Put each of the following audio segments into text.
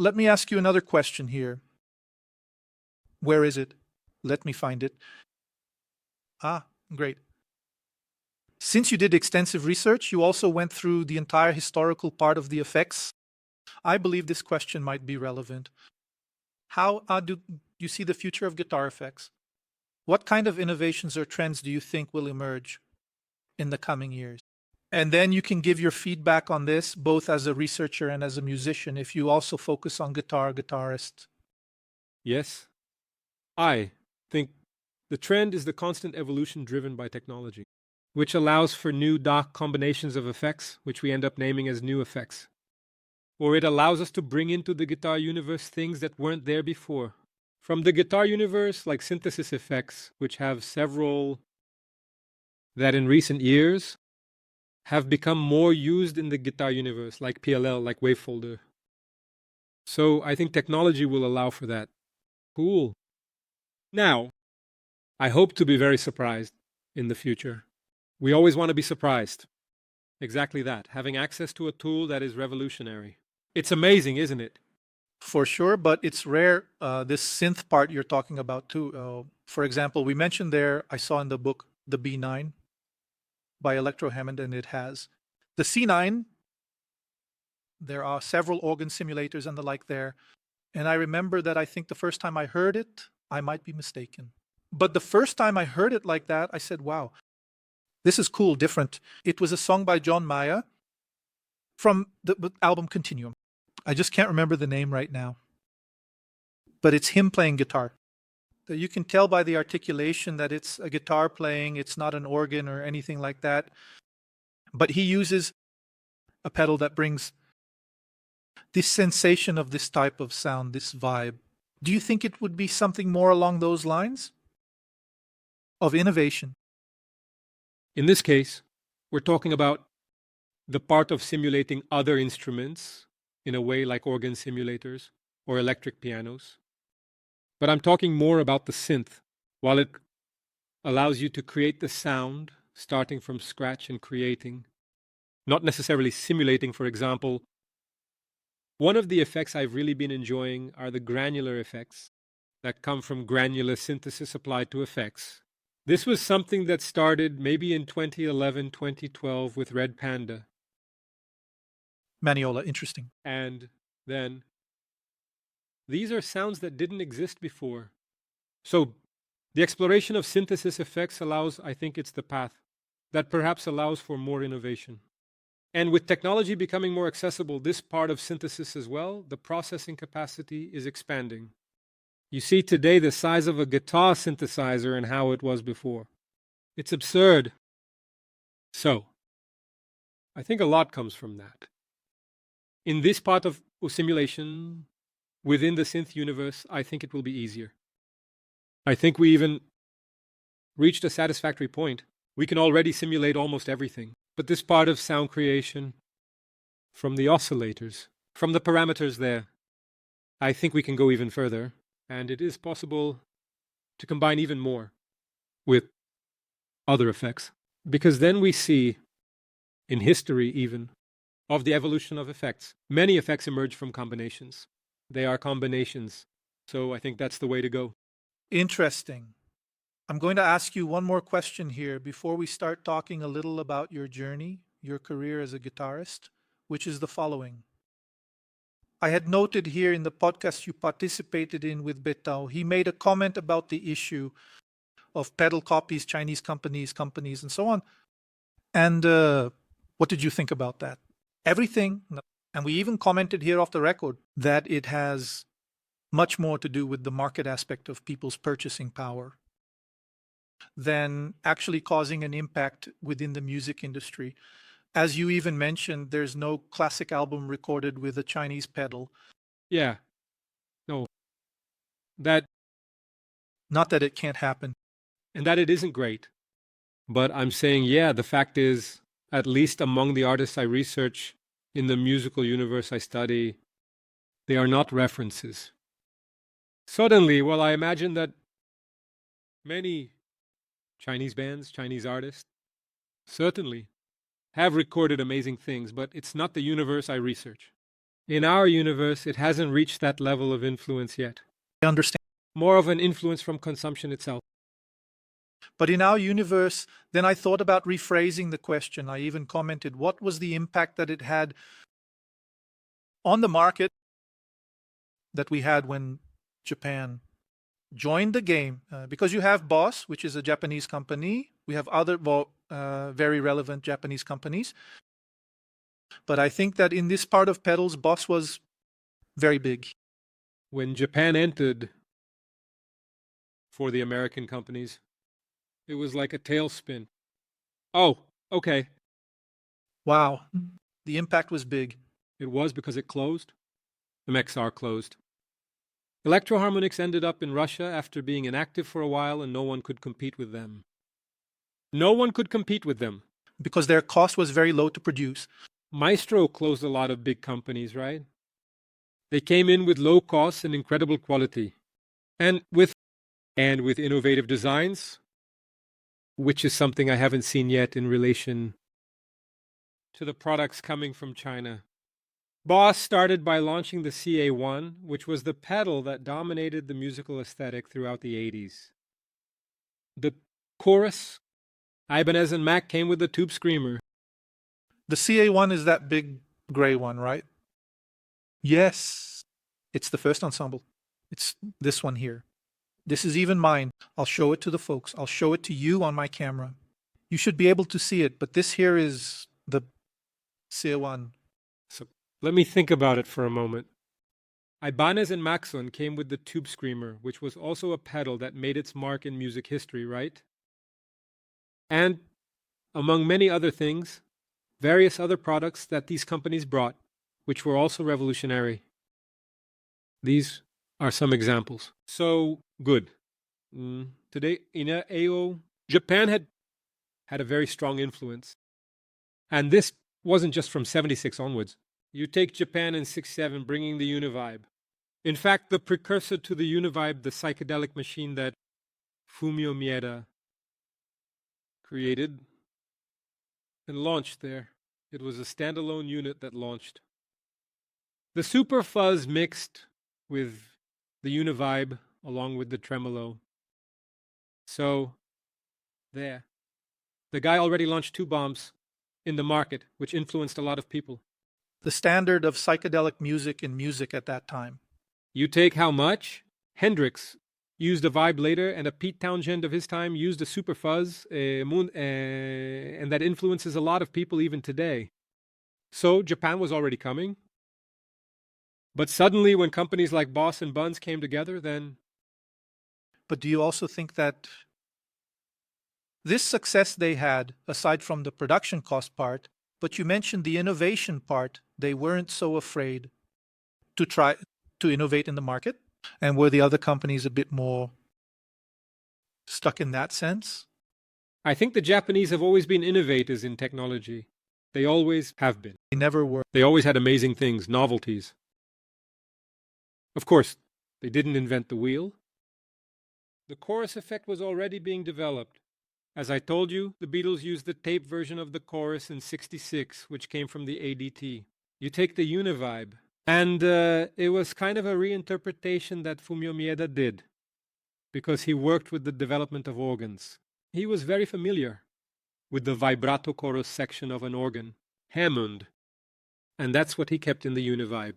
let me ask you another question here. Where is it? Let me find it. Ah, great. Since you did extensive research, you also went through the entire historical part of the effects. I believe this question might be relevant. How do you see the future of guitar effects? What kind of innovations or trends do you think will emerge in the coming years? And then you can give your feedback on this, both as a researcher and as a musician, if you also focus on guitarist. Yes, I think the trend is the constant evolution driven by technology, which allows for new dark combinations of effects, which we end up naming as new effects. Or it allows us to bring into the guitar universe things that weren't there before. From the guitar universe, like synthesis effects, which have several that in recent years have become more used in the guitar universe, like PLL, like Wavefolder. So I think technology will allow for that. Cool. Now, I hope to be very surprised in the future. We always want to be surprised. Exactly that, having access to a tool that is revolutionary. It's amazing, isn't it? For sure, but it's rare, this synth part you're talking about too. For example, we mentioned there, I saw in the book, the B9 by Electro Hammond, and it has the C9. There are several organ simulators and the like there. And I remember that I think the first time I heard it, I might be mistaken. But the first time I heard it like that, I said, wow, this is cool, different. It was a song by John Mayer from the album Continuum. I just can't remember the name right now. But it's him playing guitar. You can tell by the articulation that it's a guitar playing, it's not an organ or anything like that. But he uses a pedal that brings this sensation of this type of sound, this vibe. Do you think it would be something more along those lines of innovation? In this case, we're talking about the part of simulating other instruments in a way like organ simulators or electric pianos. But I'm talking more about the synth. While it allows you to create the sound starting from scratch and creating, not necessarily simulating, for example. One of the effects I've really been enjoying are the granular effects that come from granular synthesis applied to effects. This was something that started maybe in 2011, 2012 with Red Panda. Maniola, interesting. And then these are sounds that didn't exist before. So the exploration of synthesis effects allows, I think it's the path that perhaps allows for more innovation. And with technology becoming more accessible, this part of synthesis as well, the processing capacity is expanding. You see today the size of a guitar synthesizer and how it was before. It's absurd. So, I think a lot comes from that. In this part of simulation, within the synth universe, I think it will be easier. I think we even reached a satisfactory point. We can already simulate almost everything. But this part of sound creation, from the oscillators, from the parameters there, I think we can go even further. And it is possible to combine even more with other effects. Because then we see, in history even, of the evolution of effects, many effects emerge from combinations. They are combinations. So I think that's the way to go. Interesting. I'm going to ask you one more question here before we start talking a little about your journey, your career as a guitarist, which is the following. I had noted here in the podcast you participated in with Betao, he made a comment about the issue of pedal copies, Chinese companies, and so on. And what did you think about that? Everything. And we even commented here off the record that it has much more to do with the market aspect of people's purchasing power than actually causing an impact within the music industry. As you even mentioned, there's no classic album recorded with a Chinese pedal. Yeah. No. That. Not that it can't happen. And that it isn't great. But I'm saying, yeah, the fact is, at least among the artists I research in the musical universe I study, they are not references. Suddenly, well, I imagine that many Chinese bands, Chinese artists, certainly have recorded amazing things, but it's not the universe I research. In our universe, it hasn't reached that level of influence yet. I understand. More of an influence from consumption itself. But in our universe, then I thought about rephrasing the question. I even commented, what was the impact that it had on the market that we had when Japan joined the game? Because you have Boss, which is a Japanese company. We have other very relevant Japanese companies. But I think that in this part of pedals, Boss was very big. When Japan entered for the American companies, it was like a tailspin. Oh, okay. Wow. The impact was big. It was because it closed. MXR closed. Electro-harmonics ended up in Russia after being inactive for a while, and no one could compete with them. No one could compete with them. Because their cost was very low to produce. Maestro closed a lot of big companies, right? They came in with low costs and incredible quality. And with innovative designs, which is something I haven't seen yet in relation to the products coming from China. Boss started by launching the CA1, which was the pedal that dominated the musical aesthetic throughout the 80s. The chorus, Ibanez and Mac came with the Tube Screamer. The CA1 is that big gray one, right? Yes. It's the first ensemble. It's this one here. This is even mine. I'll show it to the folks. I'll show it to you on my camera. You should be able to see it, but this here is the CA1. So let me think about it for a moment. Ibanez and Maxon came with the Tube Screamer, which was also a pedal that made its mark in music history, right? And among many other things, various other products that these companies brought, which were also revolutionary. These are some examples. So good. Today, in AO, Japan had a very strong influence. And this wasn't just from 76 onwards. You take Japan in 6-7, bringing the Univibe. In fact, the precursor to the Univibe, the psychedelic machine that Fumio Mieda created and launched there. It was a standalone unit that launched. The Super Fuzz mixed with the Univibe along with the tremolo. So, there. The guy already launched 2 bombs in the market, which influenced a lot of people. The standard of psychedelic music in music at that time. You take how much? Hendrix used a vibe later, and a Pete Townshend of his time used a Super Fuzz, and that influences a lot of people even today. So Japan was already coming. But suddenly, when companies like Boss and Buns came together, then... But do you also think that this success they had, aside from the production cost part, but you mentioned the innovation part, they weren't so afraid to try to innovate in the market? And were the other companies a bit more stuck in that sense? I think the Japanese have always been innovators in technology. They always have been. They never were. They always had amazing things, novelties. Of course, they didn't invent the wheel. The chorus effect was already being developed. As I told you, the Beatles used the tape version of the chorus in '66, which came from the ADT. You take the Univibe, and it was kind of a reinterpretation that Fumio Mieda did, because he worked with the development of organs. He was very familiar with the vibrato chorus section of an organ, Hammond, and that's what he kept in the Univibe.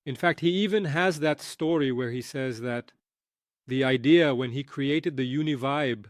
In fact, he even has that story where he says that the idea when he created the Univibe,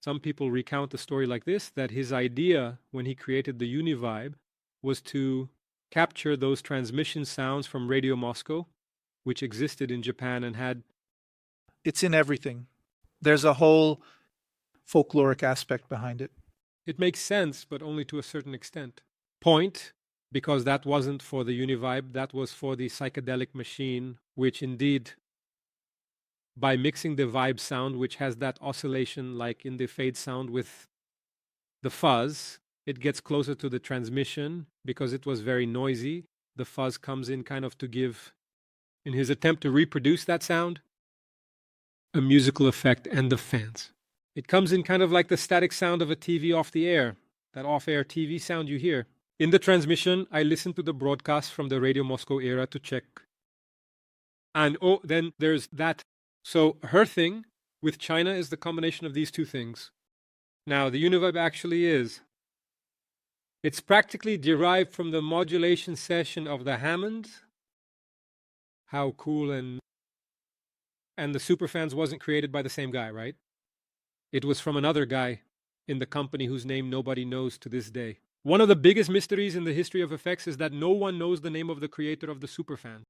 some people recount the story like this, that his idea when he created the Univibe was to capture those transmission sounds from Radio Moscow, which existed in Japan and had... It's in everything. There's a whole folkloric aspect behind it. It makes sense, but only to a certain extent. Point, because that wasn't for the Univibe, that was for the psychedelic machine, which indeed, by mixing the vibe sound, which has that oscillation like in the fade sound with the fuzz, it gets closer to the transmission because it was very noisy. The fuzz comes in kind of to give, in his attempt to reproduce that sound, a musical effect and the fans. It comes in kind of like the static sound of a TV off the air, that off-air TV sound you hear. In the transmission, I listened to the broadcast from the Radio Moscow era to check. And then there's that. So her thing with China is the combination of these two things. Now, the Univibe actually is. It's practically derived from the modulation session of the Hammond. How cool. And the Superfans wasn't created by the same guy, right? It was from another guy in the company whose name nobody knows to this day. One of the biggest mysteries in the history of effects is that no one knows the name of the creator of the Superfan.